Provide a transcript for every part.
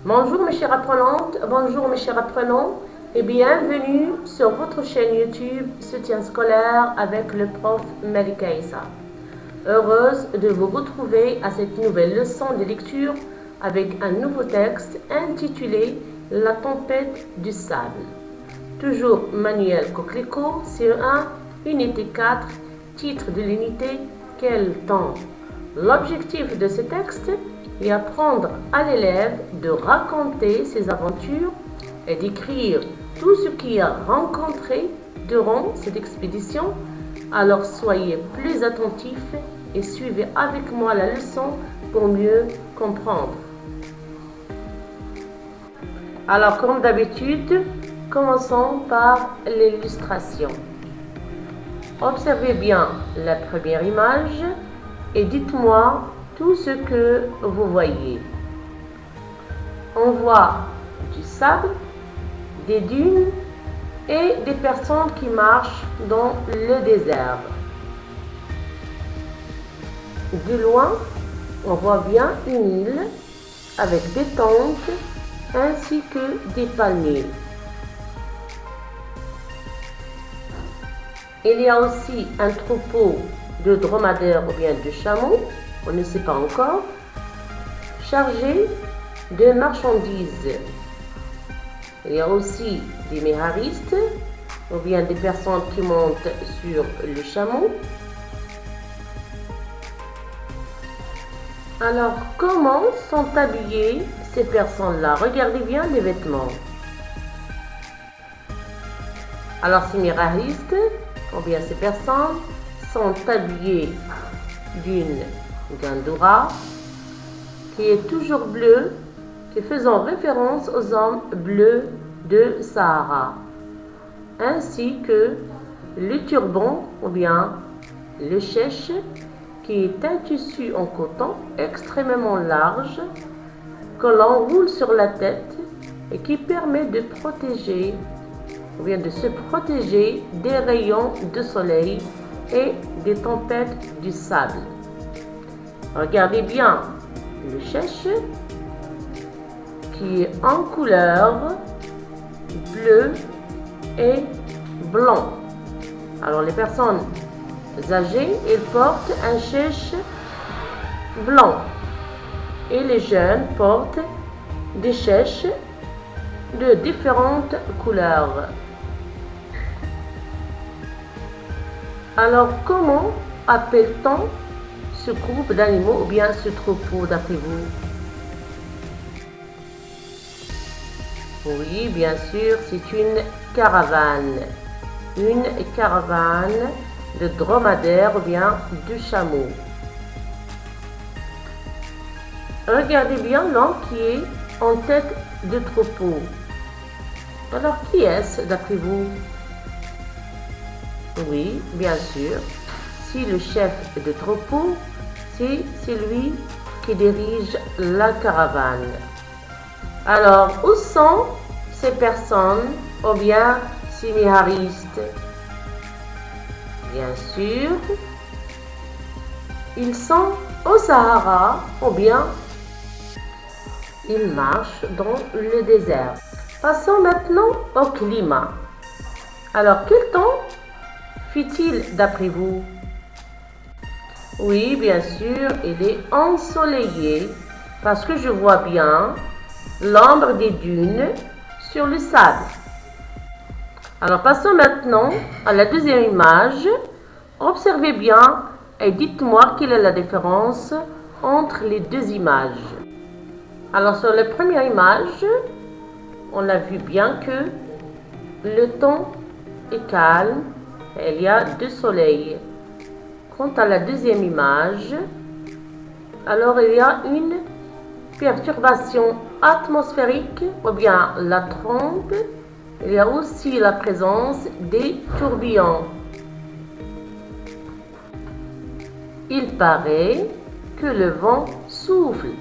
Bonjour mes chères apprenantes, bonjour mes chers apprenants et bienvenue sur votre chaîne YouTube Soutien scolaire avec le prof Malika Issa. Heureuse de vous retrouver à cette nouvelle leçon de lecture avec un nouveau texte intitulé La tempête du sable. Toujours Manuel Coquelicot, CE1, unité 4, titre de l'unité Quel temps? L'objectif de ce texte est apprendre à l'élève de raconter ses aventures et d'écrire tout ce qu'il a rencontré durant cette expédition. Alors soyez plus attentifs et suivez avec moi la leçon pour mieux comprendre. Alors comme d'habitude, commençons par l'illustration. Observez bien la première image et dites-moi tout ce que vous voyez. On voit du sable, des dunes et des personnes qui marchent dans le désert. De loin, on voit bien une île avec des tentes ainsi que des palmiers. Il y a aussi un troupeau de dromadaires ou bien de chameaux, on ne sait pas encore, chargé de marchandises. Il y a aussi des méharistes ou bien des personnes qui montent sur le chameau. Alors, comment sont habillées ces personnes-là? Regardez bien les vêtements. Alors, ces méharistes ou bien ces personnes sont habillées d'une gandoura qui est toujours bleue, qui faisant référence aux hommes bleus de Sahara, ainsi que le turban ou bien le chèche qui est un tissu en coton extrêmement large que l'on roule sur la tête et qui permet de protéger ou bien de se protéger des rayons de soleil et des tempêtes du sable. Regardez bien le chèche qui est en couleur bleu et blanc. Alors les personnes âgées, elles portent un chèche blanc et les jeunes portent des chèches de différentes couleurs. Alors comment appelle-t-on ce groupe d'animaux ou bien ce troupeau d'après vous? Oui, bien sûr, c'est une caravane. Une caravane de dromadaires ou bien de chameaux. Regardez bien l'homme qui est en tête de troupeau. Alors, qui est-ce d'après vous? Oui, bien sûr, si le chef de troupeau, c'est celui qui dirige la caravane. Alors, où sont ces personnes ou bien ces méharistes? Bien sûr, ils sont au Sahara ou bien ils marchent dans le désert. Passons maintenant au climat. Alors, quel temps fait-il d'après vous? Oui, bien sûr, il est ensoleillé parce que je vois bien l'ombre des dunes sur le sable. Alors, passons maintenant à la deuxième image. Observez bien et dites-moi quelle est la différence entre les deux images. Alors, sur la première image, on a vu bien que le temps est calme. Il y a du soleil. Quant à la deuxième image, alors il y a une perturbation atmosphérique ou bien la trombe. Il y a aussi la présence des tourbillons. Il paraît que le vent souffle.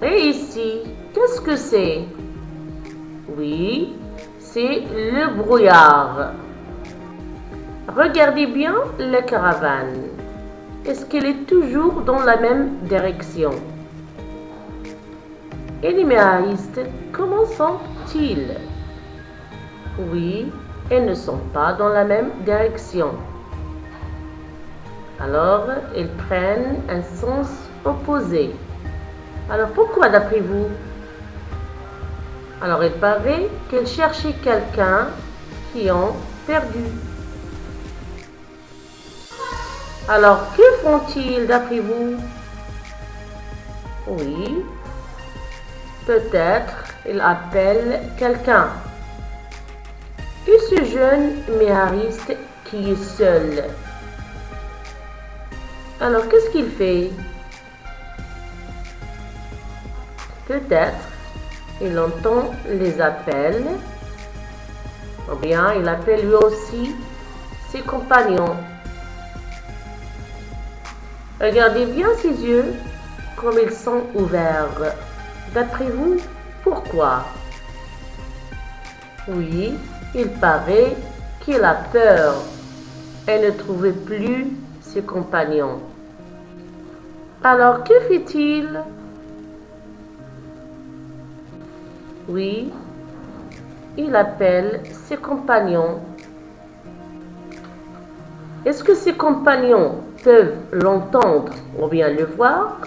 Et ici, qu'est-ce que c'est? Oui, c'est le brouillard. Regardez bien la caravane. Est-ce qu'elle est toujours dans la même direction? Et les méharistes, comment sont-ils? Oui, ils ne sont pas dans la même direction. Alors, ils prennent un sens opposé. Alors, pourquoi d'après vous? Alors, il paraît qu'ils cherchaient quelqu'un qui ont perdu. Alors, que font-ils d'après vous? Oui, peut-être ils appellent quelqu'un. Et ce jeune méhariste qui est seul, alors qu'est-ce qu'il fait? Peut-être il entend les appels, ou bien il appelle lui aussi ses compagnons. Regardez bien ses yeux, comme ils sont ouverts. D'après vous, pourquoi? Oui, il paraît qu'il a peur et ne trouvait plus ses compagnons. Alors, que fait-il? Oui, il appelle ses compagnons. Est-ce que ses compagnons peuvent l'entendre ou bien le voir?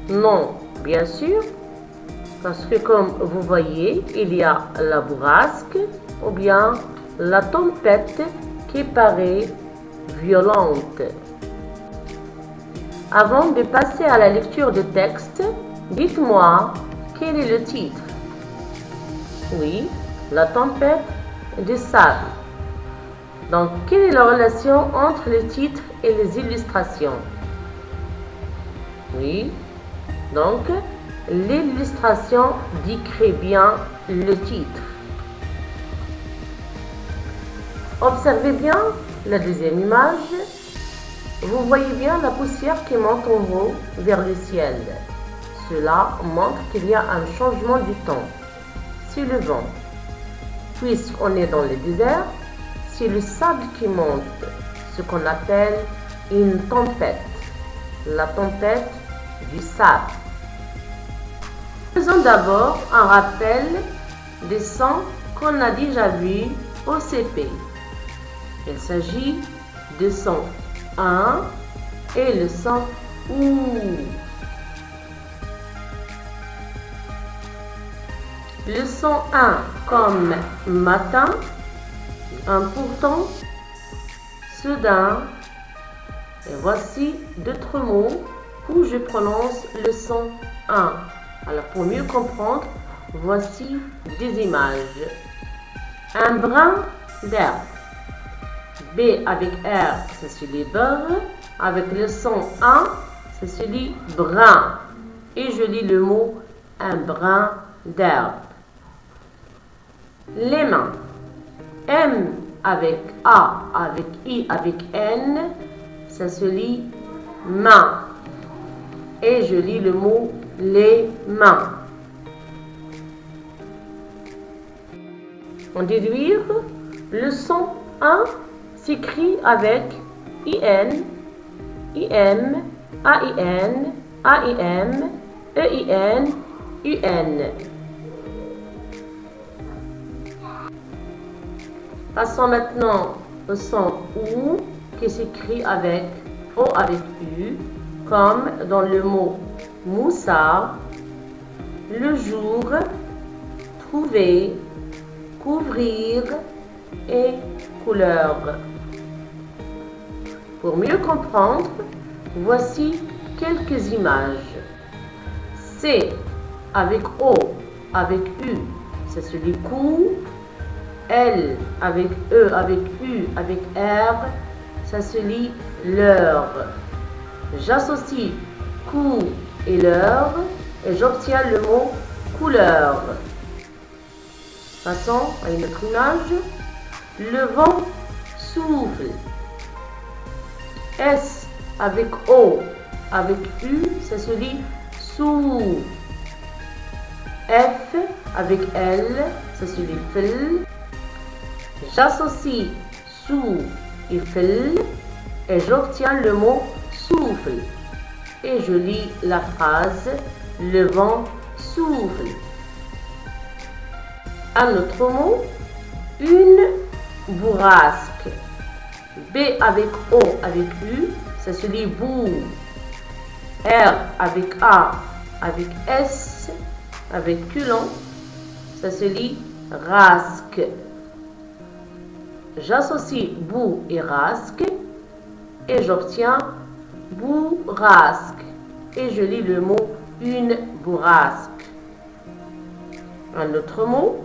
Non, bien sûr, parce que comme vous voyez, il y a la bourrasque ou bien la tempête qui paraît violente. Avant de passer à la lecture du texte, dites-moi quel est le titre. Oui, la tempête du sable. Donc, quelle est la relation entre le titre et les illustrations? Oui, donc l'illustration décrit bien le titre. Observez bien la deuxième image. Vous voyez bien la poussière qui monte en haut vers le ciel. Cela montre qu'il y a un changement du temps. C'est le vent. Puisqu'on est dans le désert, c'est le sable qui monte, ce qu'on appelle une tempête. La tempête du sable. Faisons d'abord un rappel des sons qu'on a déjà vus au CP. Il s'agit de son 1 et le son OU. Le son 1 comme matin, un pourtant, soudain. Et voici d'autres mots où je prononce le son 1. Alors pour mieux comprendre, voici des images. Un brin d'herbe. B avec R, c'est celui beurre. Avec le son 1, c'est celui brin. Et je lis le mot un brin d'herbe. Les mains. M avec A, avec I, avec N, ça se lit main. Et je lis le mot les mains. En déduire, le son 1 s'écrit avec IN, IM, AIN, AIM, EIN, UN. Passons maintenant au son OU qui s'écrit avec O avec U, comme dans le mot moussard, le jour, trouver, couvrir et couleur. Pour mieux comprendre, voici quelques images. C avec O avec U, c'est celui cou. L avec E avec U avec R, ça se lit l'heure. J'associe coup et l'heure et j'obtiens le mot couleur. Passons à une autre image. Le vent souffle. S avec O avec U, ça se lit sous. F avec L, ça se lit fil. J'associe sous et fil et j'obtiens le mot souffle. et je lis la phrase « Le vent souffle ». Un autre mot, une bourrasque. B avec O avec U, ça se lit bou. R avec A avec S avec culon, ça se lit rasque. J'associe bou et rasque et j'obtiens bourrasque. Et je lis le mot une bourrasque. Un autre mot,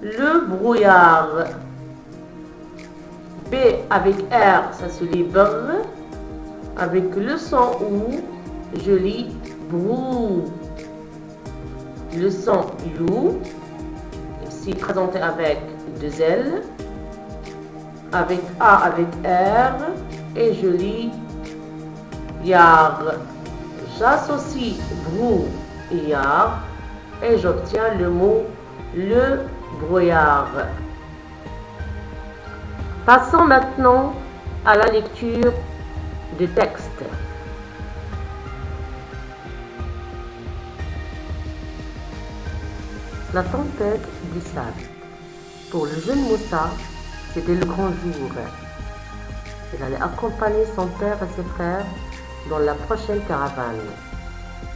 le brouillard. B avec R, ça se lit brr. Avec le son OU, je lis brou. Le son you, ici présenté avec deux L. Avec A avec R, et je lis yard. J'associe brou et yard, et j'obtiens le mot le brouillard. Passons maintenant à la lecture du texte. La tempête du sable. Pour le jeune Moussa, c'était le grand jour. Il allait accompagner son père et ses frères dans la prochaine caravane.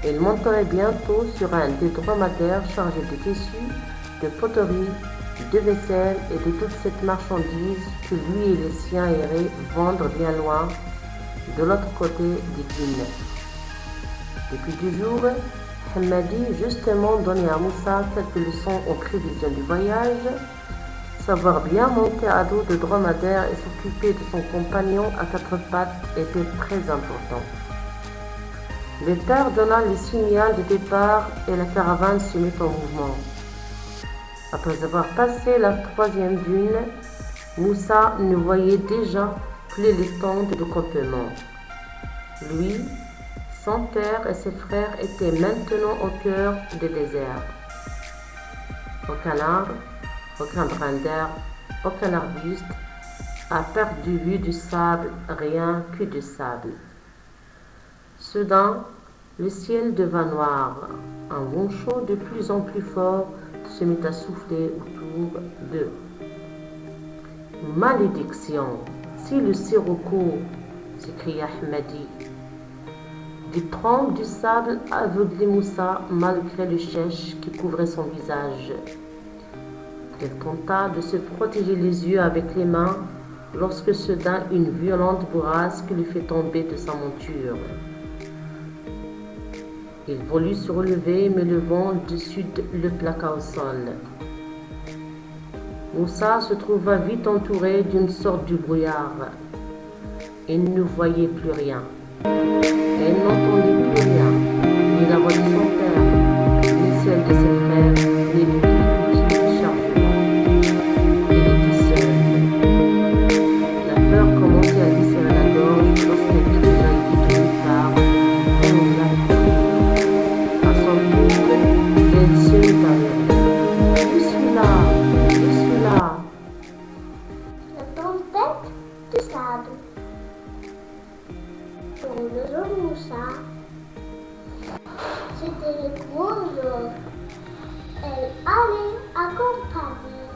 Il monterait bientôt sur un des dromadaires chargé de tissus, de poteries, de vaisselle et de toute cette marchandise que lui et les siens iraient vendre bien loin, de l'autre côté des dunes. Depuis 2 jours, Hamadi justement donnait à Moussa quelques leçons aux prévisions du voyage. Savoir bien monter à dos de dromadaire et s'occuper de son compagnon à 4 pattes était très important. Le père donna le signal de départ et la caravane se mit en mouvement. Après avoir passé la 3e dune, Moussa ne voyait déjà plus les tentes de campement. Lui, son père et ses frères étaient maintenant au cœur du désert. Aucun arbre, aucun brin d'herbe, aucun arbuste, à perte de vue du sable, rien que du sable. Soudain, le ciel devint noir. Un vent chaud de plus en plus fort se mit à souffler autour d'eux. Malédiction! Si le sirocco, s'écria Hamadi. Des trompes du sable aveuglaient Moussa malgré le chèche qui couvrait son visage. Il tenta de se protéger les yeux avec les mains lorsque soudain une violente bourrasque lui fit tomber de sa monture. Il voulut se relever, mais le vent du sud le plaqua au sol. Moussa se trouva vite entouré d'une sorte de brouillard. Il ne voyait plus rien. Il n'entendait plus rien, ni la voix de son père, ni celle de ses frères, ni le petit chargement. Il était seul. La peur commençait à lui serrer la gorge lorsqu'il cria de nulle part. À son tour, il se mit à rire. Je suis là, je suis là. La tempête du sable. Pour le jeune Moussa, c'était le grand jour. Elle allait accompagner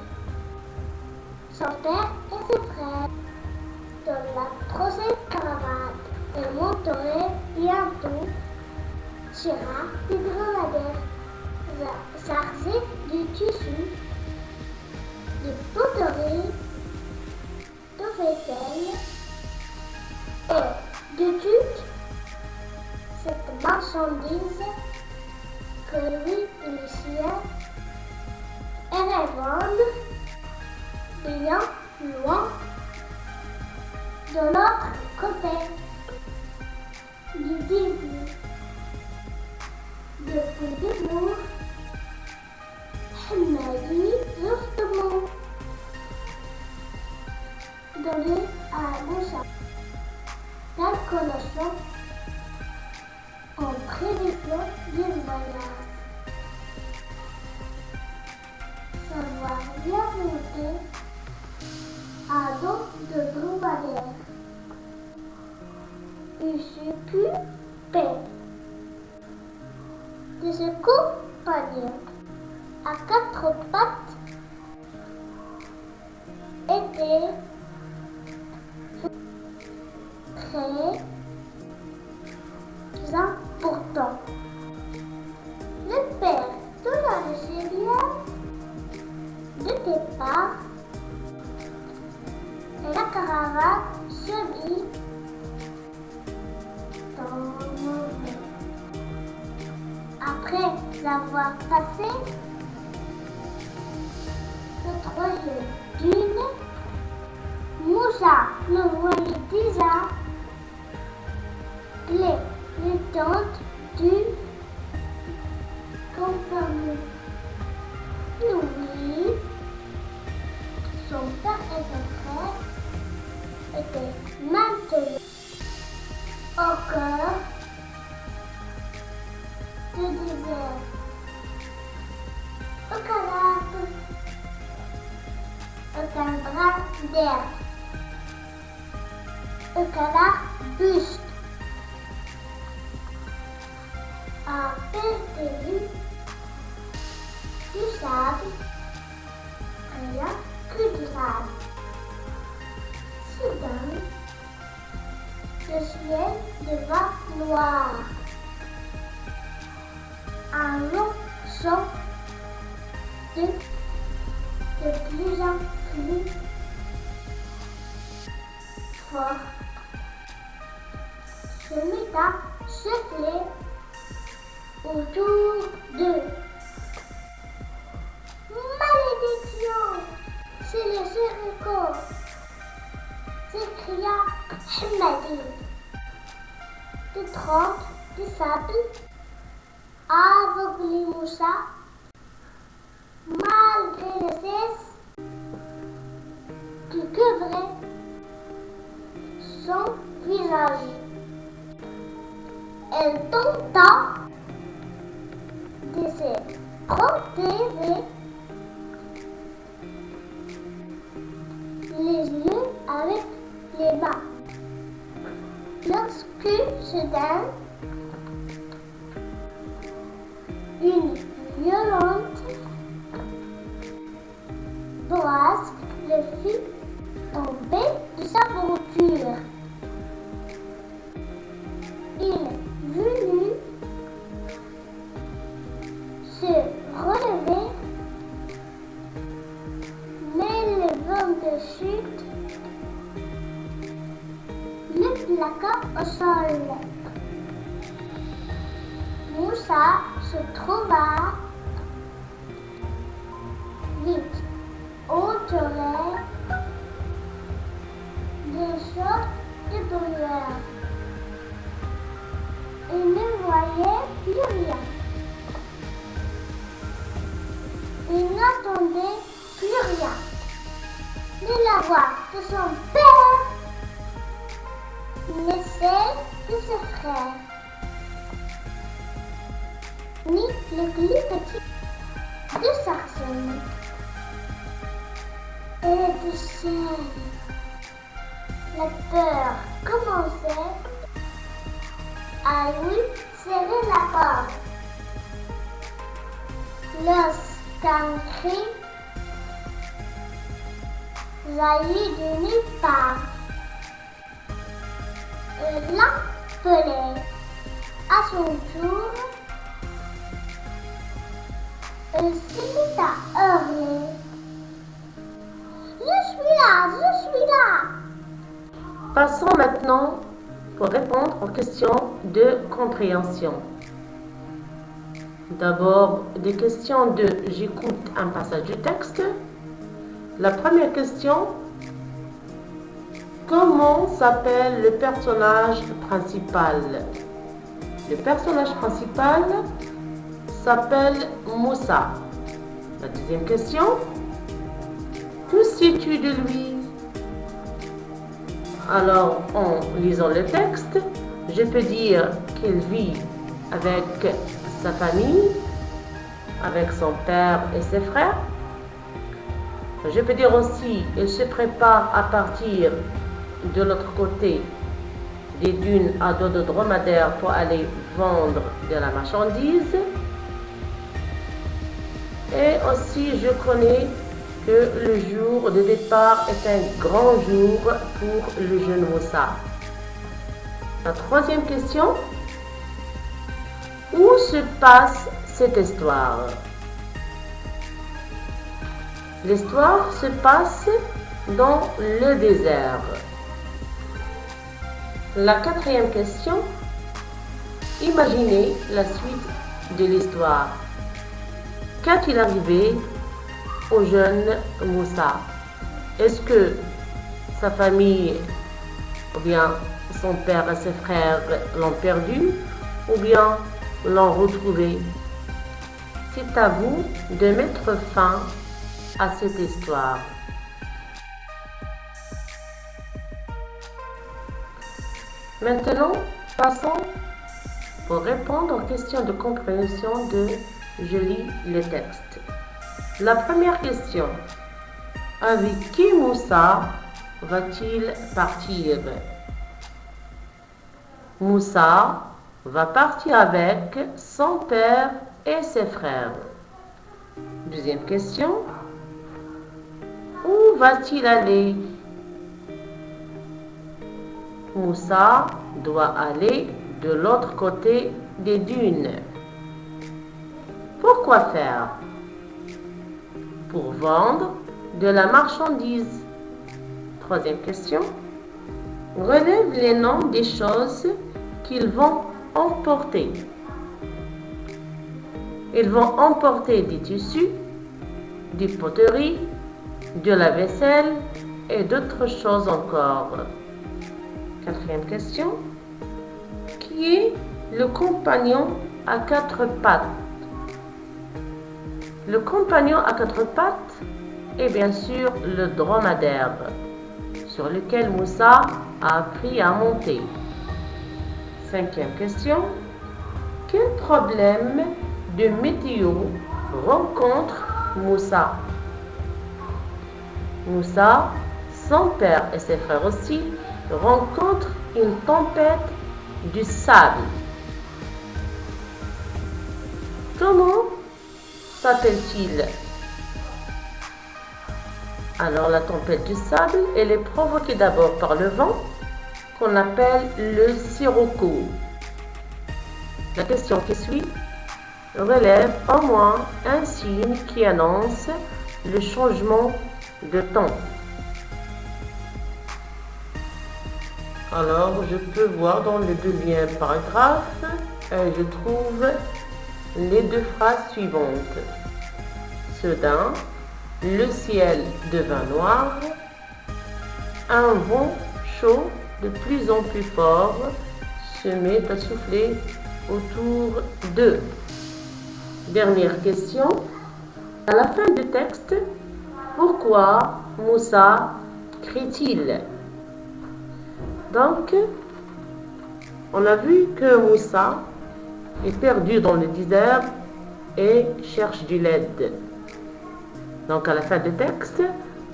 son père et ses frères dans la prochaine caravane. Elle monterait bientôt sur un des dromadaires chargés de tissus, de poteries, de vaisselle et de toute cette marchandise que lui et les siens iraient vendre bien loin de l'autre côté du début. Depuis 2 jours, Hamadi justement donnait à Moussa quelques leçons en prévision du voyage. Savoir bien monter à dos de dromadaire. Il se put de ses compagnons à quatre pattes était très important. Le père de l'Algérien de départ et la caravane se mit dans le mauvais. Après avoir passé le troisième dune, Moussa le voyait déjà les tentes du campement. Louis, son père et son frère étaient maintenant au cœur du désert. Aucun bras d'herbe, aucun buste, à perdu du sable, rien que du sable. Soudain, le ciel devint noir. Un long son de plus en plus fort se mit à souffler autour d'eux. Malédiction! C'est le Jéricho! S'écria Hamadi. De trempe, de sable, aveuglé Moussa, malgré le cesse qui couvrait son visage. Elle tenta de se protéger les yeux avec les mains. Lorsque soudain, une violente bourrasque le fit tomber de sa monture. Il voulut se relever, mais le vent de chute le plaqua au sol. Moussa se trouva vite entouré de sortes de brouillard. Il ne voyait plus rien. Il n'entendait plus rien. Ni la voix de son père, ni celle de ses frères, ni le plus petit de Sarson. Elle était seule. La peur commençait à lui serrer la corde. Lorsqu'un cri jaillit de nulle part, elle l'appelait à son tour. Elle se mit à hurler. Je suis là, je suis là. Passons maintenant pour répondre aux questions de compréhension. D'abord, des questions de j'écoute un passage du texte. La première question, comment s'appelle le personnage principal? Le personnage principal s'appelle Moussa. La deuxième question, que sais-tu de lui? Alors, en lisant le texte, je peux dire qu'il vit avec sa famille, avec son père et ses frères. Je peux dire aussi qu'il se prépare à partir de l'autre côté des dunes à dos de dromadaire pour aller vendre de la marchandise. Et aussi, je connais que le jour de départ est un grand jour pour le jeune Moussa. La troisième question. Où se passe cette histoire? L'histoire se passe dans le désert. La quatrième question. Imaginez la suite de l'histoire. Qu'est-il arrivé au jeune Moussa? Est-ce que sa famille ou bien son père et ses frères l'ont perdu ou bien l'ont retrouvé? C'est à vous de mettre fin à cette histoire. Maintenant, passons pour répondre aux questions de compréhension de Je lis le texte. La première question. Avec qui Moussa va-t-il partir? Moussa va partir avec son père et ses frères. Deuxième question. Où va-t-il aller? Moussa doit aller de l'autre côté des dunes. Pourquoi faire? Pour vendre de la marchandise. Troisième question. Relève les noms des choses qu'ils vont emporter. Ils vont emporter des tissus, des poteries, de la vaisselle et d'autres choses encore. Quatrième question. Qui est le compagnon à quatre pattes? Le compagnon à quatre pattes est bien sûr le dromadaire sur lequel Moussa a appris à monter. Cinquième question. Quel problème de météo rencontre Moussa? Moussa, son père et ses frères aussi, rencontrent une tempête du sable. Comment s'appelle-t-il? Alors la tempête du sable, elle est provoquée d'abord par le vent qu'on appelle le sirocco. La question qui suit relève au moins un signe qui annonce le changement de temps. Alors, je peux voir dans le deuxième paragraphe, je trouve les deux phrases suivantes. Soudain, le ciel devint noir, un vent chaud de plus en plus fort se met à souffler autour d'eux. Dernière question. À la fin du texte, pourquoi Moussa crie-t-il? Donc, on a vu que Moussa est perdu dans le désert et cherche du l'aide. Donc, à la fin du texte,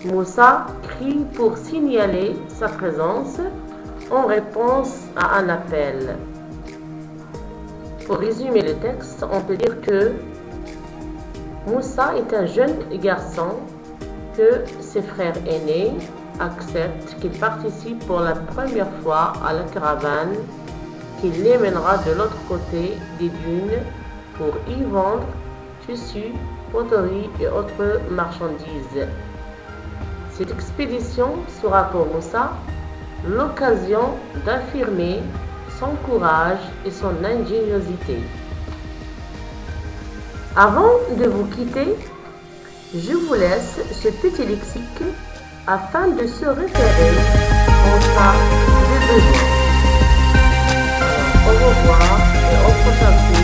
Moussa crie pour signaler sa présence en réponse à un appel. Pour résumer le texte, on peut dire que Moussa est un jeune garçon que ses frères aînés acceptent qu'il participe pour la première fois à la caravane qui les mènera de l'autre côté des dunes pour y vendre tissus, poteries et autres marchandises. Cette expédition sera pour Moussa l'occasion d'affirmer son courage et son ingéniosité. Avant de vous quitter, je vous laisse ce petit lexique afin de se référer en cas de besoin. Au revoir et au prochain tour.